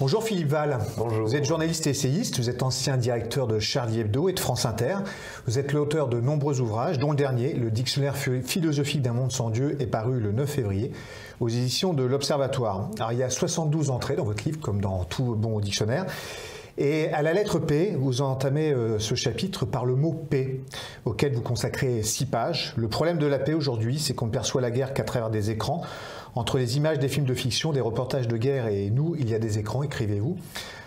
Bonjour Philippe Val. Bonjour. Vous êtes journaliste et essayiste, vous êtes ancien directeur de Charlie Hebdo et de France Inter. Vous êtes l'auteur de nombreux ouvrages, dont le dernier, le Dictionnaire philosophique d'un monde sans Dieu, est paru le 9 février aux éditions de l'Observatoire. Alors il y a 72 entrées dans votre livre, comme dans tout bon dictionnaire. Et à la lettre P, vous entamez ce chapitre par le mot paix, auquel vous consacrez 6 pages. Le problème de la paix aujourd'hui, c'est qu'on ne perçoit la guerre qu'à travers des écrans. Entre les images des films de fiction, des reportages de guerre et nous, il y a des écrans, écrivez-vous.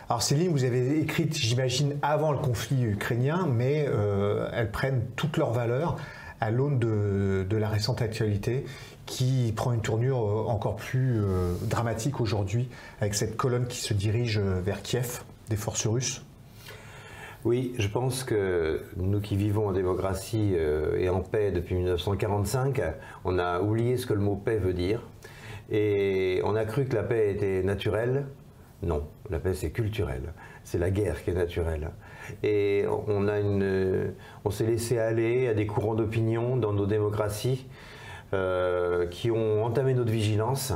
Alors ces lignes, vous avez écrites, j'imagine, avant le conflit ukrainien, mais elles prennent toute leur valeur à l'aune de la récente actualité qui prend une tournure encore plus dramatique aujourd'hui, avec cette colonne qui se dirige vers Kiev, des forces russes. Oui, je pense que nous qui vivons en démocratie et en paix depuis 1945, on a oublié ce que le mot paix veut dire. Et on a cru que la paix était naturelle. Non, la paix c'est culturel. C'est la guerre qui est naturelle. Et on s'est laissé aller à des courants d'opinion dans nos démocraties qui ont entamé notre vigilance.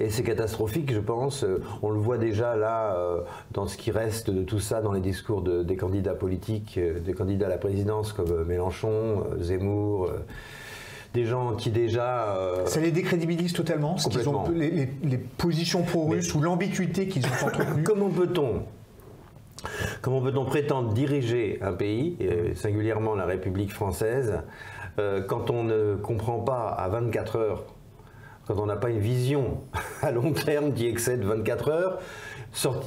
Et c'est catastrophique, je pense. On le voit déjà là, dans ce qui reste de tout ça, dans les discours des candidats politiques, des candidats à la présidence comme Mélenchon, Zemmour, des gens qui déjà... Ça les décrédibilise totalement, ce qu'ils ont, les positions pro-russes ou l'ambiguïté qu'ils ont entretenues. Comment peut-on prétendre diriger un pays, et singulièrement la République française, quand on ne comprend pas à 24 heures, quand on n'a pas une vision à long terme qui excède 24 heures,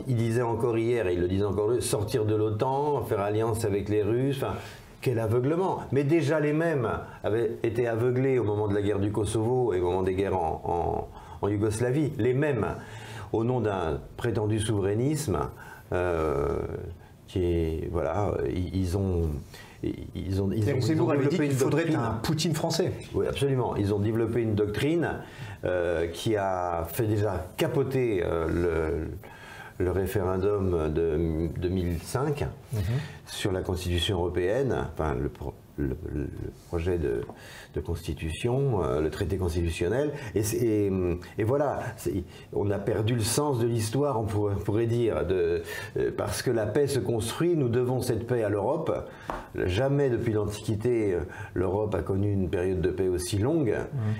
il disait encore hier, et il le disait encore, sortir de l'OTAN, faire alliance avec les Russes, enfin, quel aveuglement. Mais déjà les mêmes avaient été aveuglés au moment de la guerre du Kosovo et au moment des guerres en Yougoslavie. Les mêmes, au nom d'un prétendu souverainisme, qui est, voilà, ils ont Zemmour avait dit qu'il faudrait un Poutine français. Oui, absolument. Ils ont développé une doctrine qui a fait déjà capoter le référendum de 2005 sur la Constitution européenne, enfin le projet de constitution, le traité constitutionnel, et voilà, on a perdu le sens de l'histoire, on pourrait dire, parce que la paix se construit, nous devons cette paix à l'Europe. Jamais depuis l'Antiquité, l'Europe a connu une période de paix aussi longue,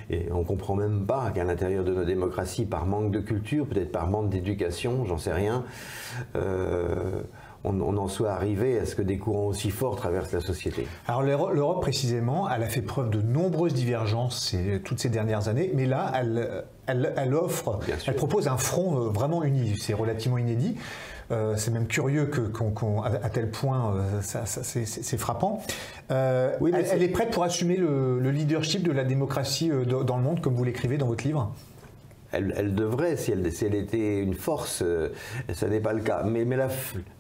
et on ne comprend même pas qu'à l'intérieur de nos démocraties, par manque de culture, peut-être par manque d'éducation, j'en sais rien, on en soit arrivé à ce que des courants aussi forts traversent la société. Alors l'Europe précisément, elle a fait preuve de nombreuses divergences toutes ces dernières années, mais là, elle offre, elle propose un front vraiment uni. C'est relativement inédit. C'est même curieux à tel point c'est frappant. Oui, elle est prête pour assumer le leadership de la démocratie dans le monde, comme vous l'écrivez dans votre livre. Elle devrait, si elle était une force, ça n'est pas le cas. Mais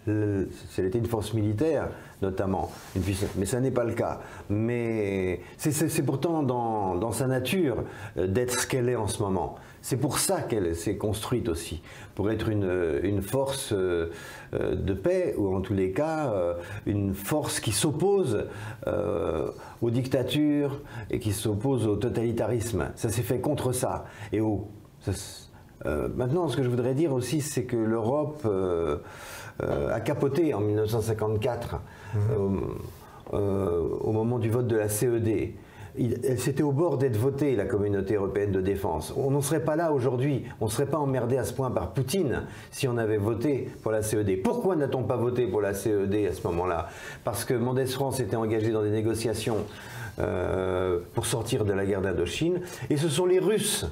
si elle était une force militaire, notamment, mais ça n'est pas le cas. Mais c'est pourtant dans sa nature d'être ce qu'elle est en ce moment. C'est pour ça qu'elle s'est construite aussi, pour être une force de paix, ou en tous les cas, une force qui s'oppose aux dictatures et qui s'oppose au totalitarisme. Ça s'est fait contre ça. Et maintenant, ce que je voudrais dire aussi, c'est que l'Europe a capoté en 1954, au moment du vote de la CED. Elle s'était au bord d'être votée, la communauté européenne de défense. On n'en serait pas là aujourd'hui, on ne serait pas emmerdé à ce point par Poutine si on avait voté pour la CED. Pourquoi n'a-t-on pas voté pour la CED à ce moment-là? Parce que Mendès France était engagé dans des négociations pour sortir de la guerre d'Indochine, et ce sont les Russes.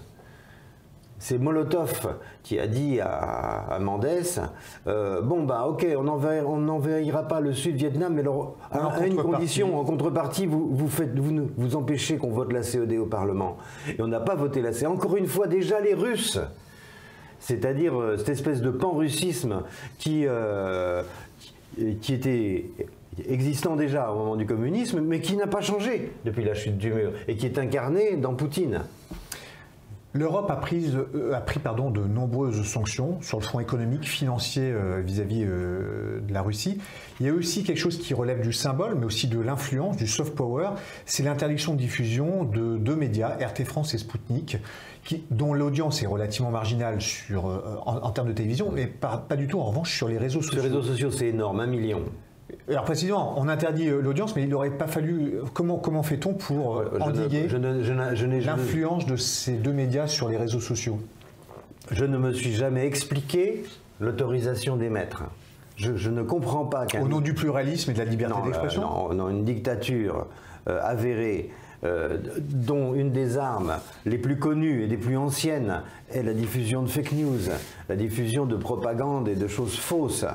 C'est Molotov qui a dit à Mendès, bon bah ok, on n'envahira pas le Sud-Vietnam, mais à une condition, en contrepartie, vous empêchez qu'on vote la CED au Parlement. Et on n'a pas voté la CED. Encore une fois, déjà les Russes, c'est-à-dire cette espèce de pan-russisme qui était existant déjà au moment du communisme, mais qui n'a pas changé depuis la chute du mur, et qui est incarné dans Poutine. L'Europe a pris de nombreuses sanctions sur le front économique, financier vis-à-vis de la Russie. Il y a aussi quelque chose qui relève du symbole, mais aussi de l'influence, du soft power. C'est l'interdiction de diffusion de deux médias, RT France et Sputnik, dont l'audience est relativement marginale en termes de télévision, mais pas du tout en revanche sur les réseaux sociaux. Sur les réseaux sociaux, c'est énorme, 1 million. Alors précisément, on interdit l'audience, mais il n'aurait pas fallu... Comment fait-on pour endiguer l'influence de ces deux médias sur les réseaux sociaux? Je ne me suis jamais expliqué l'autorisation d'émettre. Je ne comprends pas qu'un... Au nom du pluralisme et de la liberté d'expression? Non, une dictature avérée, dont une des armes les plus connues et les plus anciennes est la diffusion de fake news, la diffusion de propagande et de choses fausses.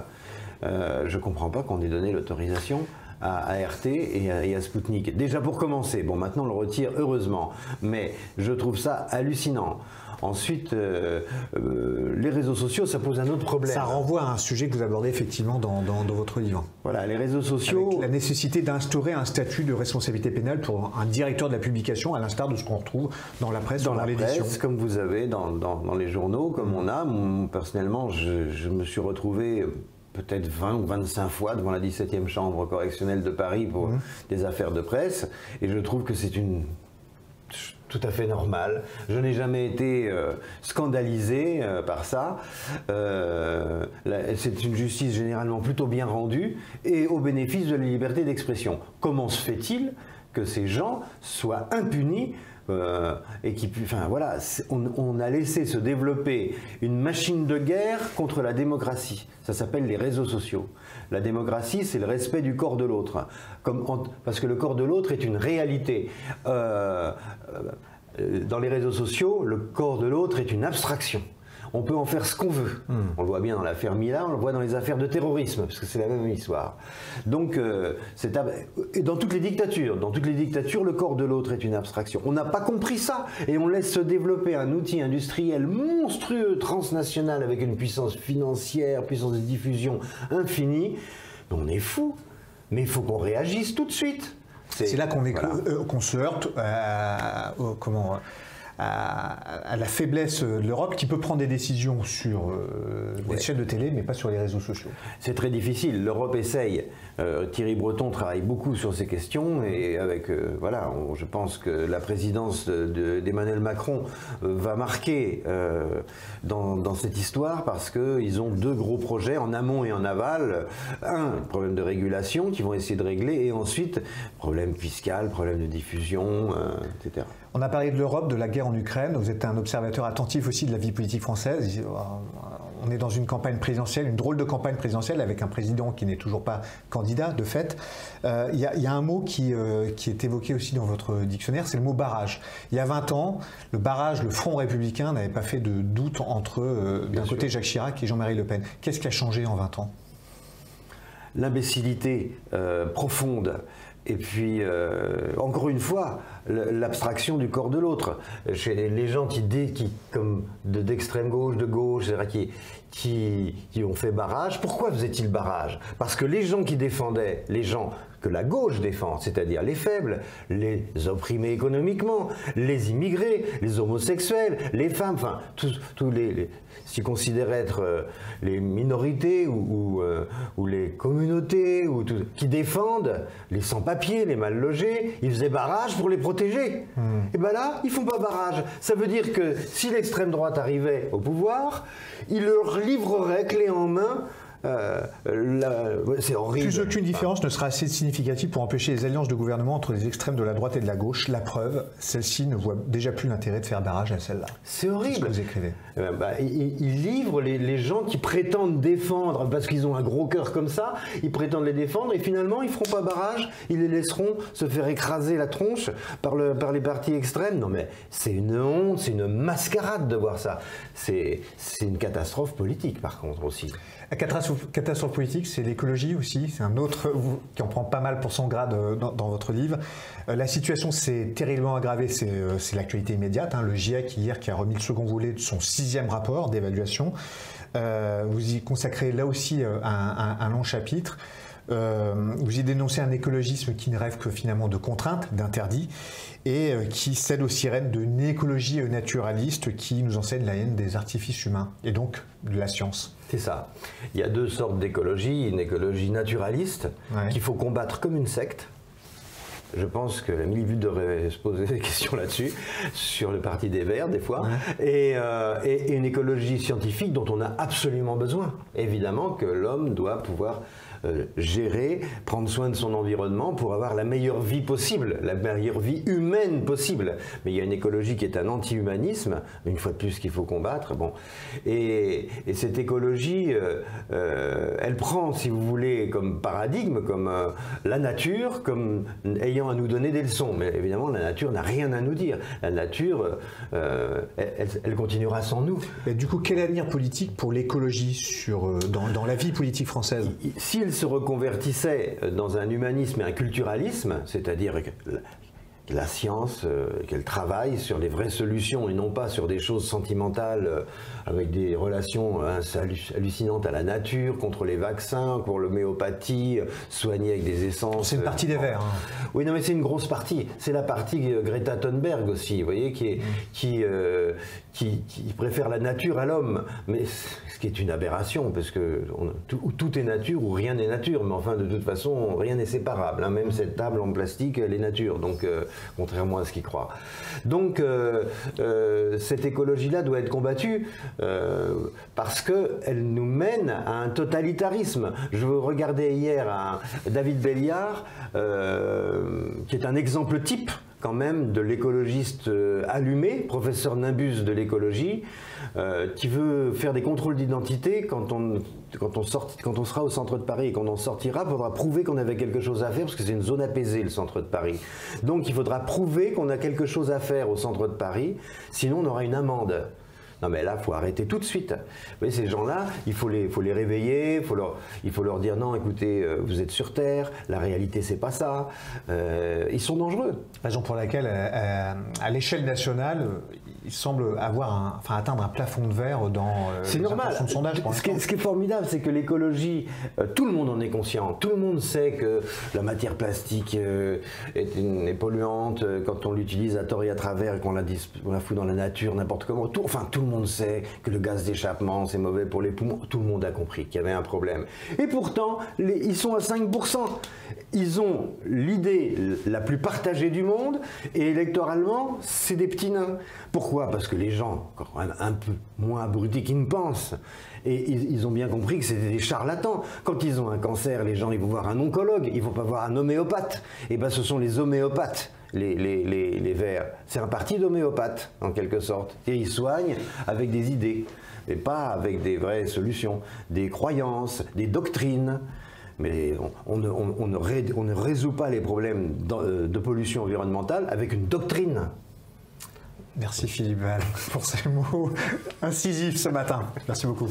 Je ne comprends pas qu'on ait donné l'autorisation à RT et à Sputnik. Déjà pour commencer, bon maintenant on le retire heureusement, mais je trouve ça hallucinant. Ensuite, les réseaux sociaux, ça pose un autre problème. Ça renvoie à un sujet que vous abordez effectivement dans votre livre. Voilà, les réseaux sociaux... Avec la nécessité d'instaurer un statut de responsabilité pénale pour un directeur de la publication, à l'instar de ce qu'on retrouve dans la presse, dans l'édition. Comme vous avez dans les journaux, comme on a. Personnellement, je me suis retrouvé... peut-être 20 ou 25 fois devant la 17e chambre correctionnelle de Paris pour des affaires de presse, et je trouve que c'est tout à fait normal. Je n'ai jamais été scandalisé par ça. C'est une justice généralement plutôt bien rendue et au bénéfice de la liberté d'expression. Comment se fait-il que ces gens soient impunis et enfin voilà, on a laissé se développer une machine de guerre contre la démocratie. Ça s'appelle les réseaux sociaux. La démocratie, c'est le respect du corps de l'autre, parce que le corps de l'autre est une réalité. Dans les réseaux sociaux, le corps de l'autre est une abstraction. On peut en faire ce qu'on veut. On le voit bien dans l'affaire Mila, on le voit dans les affaires de terrorisme, parce que c'est la même histoire. Donc, et dans toutes les dictatures, le corps de l'autre est une abstraction. On n'a pas compris ça, et on laisse se développer un outil industriel monstrueux, transnational, avec une puissance financière, puissance de diffusion infinie. On est fou, mais il faut qu'on réagisse tout de suite. C'est là qu'on se heurte à la faiblesse de l'Europe qui peut prendre des décisions sur des chaînes de télé, mais pas sur les réseaux sociaux. C'est très difficile. L'Europe essaye. Thierry Breton travaille beaucoup sur ces questions et avec, voilà, je pense que la présidence d'Emmanuel Macron va marquer dans cette histoire parce qu'ils ont deux gros projets en amont et en aval. Un, problème de régulation qu'ils vont essayer de régler et ensuite, problème fiscal, problème de diffusion, etc. On a parlé de l'Europe, de la guerre en Ukraine. Vous êtes un observateur attentif aussi de la vie politique française. On est dans une campagne présidentielle, une drôle de campagne présidentielle avec un président qui n'est toujours pas candidat, de fait. Il y a un mot qui est évoqué aussi dans votre dictionnaire, c'est le mot barrage. Il y a 20 ans, le barrage, le Front républicain n'avait pas fait de doute entre, d'un côté, Jacques Chirac et Jean-Marie Le Pen. Qu'est-ce qui a changé en 20 ans? L'imbécilité profonde. Et puis, encore une fois, l'abstraction du corps de l'autre. Chez les gens comme d'extrême gauche, de gauche, qui ont fait barrage, pourquoi faisait-il barrage? Parce que les gens qui défendaient, les gens que la gauche défend, c'est-à-dire les faibles, les opprimés économiquement, les immigrés, les homosexuels, les femmes, enfin, tous les s'ils considèrent être les minorités ou les communautés qui défendent les sans-papiers, les mal-logés, ils faisaient barrage pour les protéger. Et bien là, ils font pas barrage. Ça veut dire que si l'extrême droite arrivait au pouvoir, ils leur livreraient clé en main. C'est horrible. Plus aucune différence ne sera assez significative pour empêcher les alliances de gouvernement entre les extrêmes de la droite et de la gauche. La preuve, celle-ci ne voit déjà plus l'intérêt de faire barrage à celle-là. C'est horrible. C'est ce que vous écrivez. Ils livrent les gens qui prétendent défendre, parce qu'ils ont un gros cœur comme ça, ils prétendent les défendre et finalement ils ne feront pas barrage, ils les laisseront se faire écraser la tronche par les partis extrêmes. Non mais c'est une honte, c'est une mascarade de voir ça. C'est une catastrophe politique par contre aussi. La catastrophe politique, c'est l'écologie aussi, c'est un autre qui en prend pas mal pour son grade dans votre livre. La situation s'est terriblement aggravée, c'est l'actualité immédiate. Le GIEC hier qui a remis le second volet de son 6e rapport d'évaluation. Vous y consacrez là aussi un long chapitre. Vous y dénoncez un écologisme qui ne rêve que finalement de contraintes, d'interdits, et qui cède aux sirènes d'une écologie naturaliste qui nous enseigne la haine des artifices humains, et donc de la science. C'est ça. Il y a deux sortes d'écologie. Une écologie naturaliste, qu'il faut combattre comme une secte. Je pense que la Milibud devrait se poser des questions là-dessus, sur le parti des Verts des fois, et une écologie scientifique dont on a absolument besoin. Évidemment que l'homme doit pouvoir gérer, prendre soin de son environnement pour avoir la meilleure vie possible, la meilleure vie humaine possible. Mais il y a une écologie qui est un anti-humanisme, une fois de plus qu'il faut combattre. Bon. Et cette écologie, elle prend, si vous voulez, comme paradigme, comme la nature, comme ayant à nous donner des leçons. Mais évidemment, la nature n'a rien à nous dire. La nature, elle continuera sans nous. Mais du coup, quel avenir politique pour l'écologie dans la vie politique française? S'il se reconvertissait dans un humanisme et un culturalisme, c'est-à-dire que la science, qu'elle travaille sur les vraies solutions et non pas sur des choses sentimentales avec des relations hallucinantes à la nature, contre les vaccins, pour l'homéopathie, soigner avec des essences. C'est une partie des Verts. Hein. Oui, non, mais c'est une grosse partie. C'est la partie Greta Thunberg aussi, vous voyez, qui préfère la nature à l'homme. Mais ce qui est une aberration, parce que tout est nature ou rien n'est nature. Mais enfin, de toute façon, rien n'est séparable. Hein. Même cette table en plastique, elle est nature. Donc, contrairement à ce qu'ils croient. Donc, cette écologie-là doit être combattue parce qu'elle nous mène à un totalitarisme. Je regardais hier David Béliard, qui est un exemple type quand même de l'écologiste allumé, professeur Nimbus de l'écologie, qui veut faire des contrôles d'identité quand on sera au centre de Paris et qu'on en sortira, il faudra prouver qu'on avait quelque chose à faire, parce que c'est une zone apaisée, le centre de Paris. Donc il faudra prouver qu'on a quelque chose à faire au centre de Paris, sinon on aura une amende. Non mais là, il faut arrêter tout de suite. Vous voyez, ces gens-là, il faut les réveiller, il faut leur dire non, écoutez, vous êtes sur Terre, la réalité c'est pas ça. Ils sont dangereux. Raison pour laquelle, à l'échelle nationale, il semble atteindre un plafond de verre dans les intentions de sondage. Ce qui est formidable, c'est que l'écologie, tout le monde en est conscient. Tout le monde sait que la matière plastique est polluante quand on l'utilise à tort et à travers, qu'on la fout dans la nature, n'importe comment. Tout le monde sait que le gaz d'échappement, c'est mauvais pour les poumons. Tout le monde a compris qu'il y avait un problème. Et pourtant, ils sont à 5%. Ils ont l'idée la plus partagée du monde, et électoralement, c'est des petits nains. Pourquoi? Parce que les gens, quand même un peu moins abrutis qu'ils ne pensent, et ils ont bien compris que c'était des charlatans. Quand ils ont un cancer, les gens, ils vont voir un oncologue, ils ne vont pas voir un homéopathe. Et bien, ce sont les homéopathes. Les Verts, c'est un parti d'homéopathes en quelque sorte, et ils soignent avec des idées, mais pas avec des vraies solutions, des croyances, des doctrines. Mais on ne résout pas les problèmes de pollution environnementale avec une doctrine. Merci Philippe Val pour ces mots incisifs ce matin. Merci beaucoup.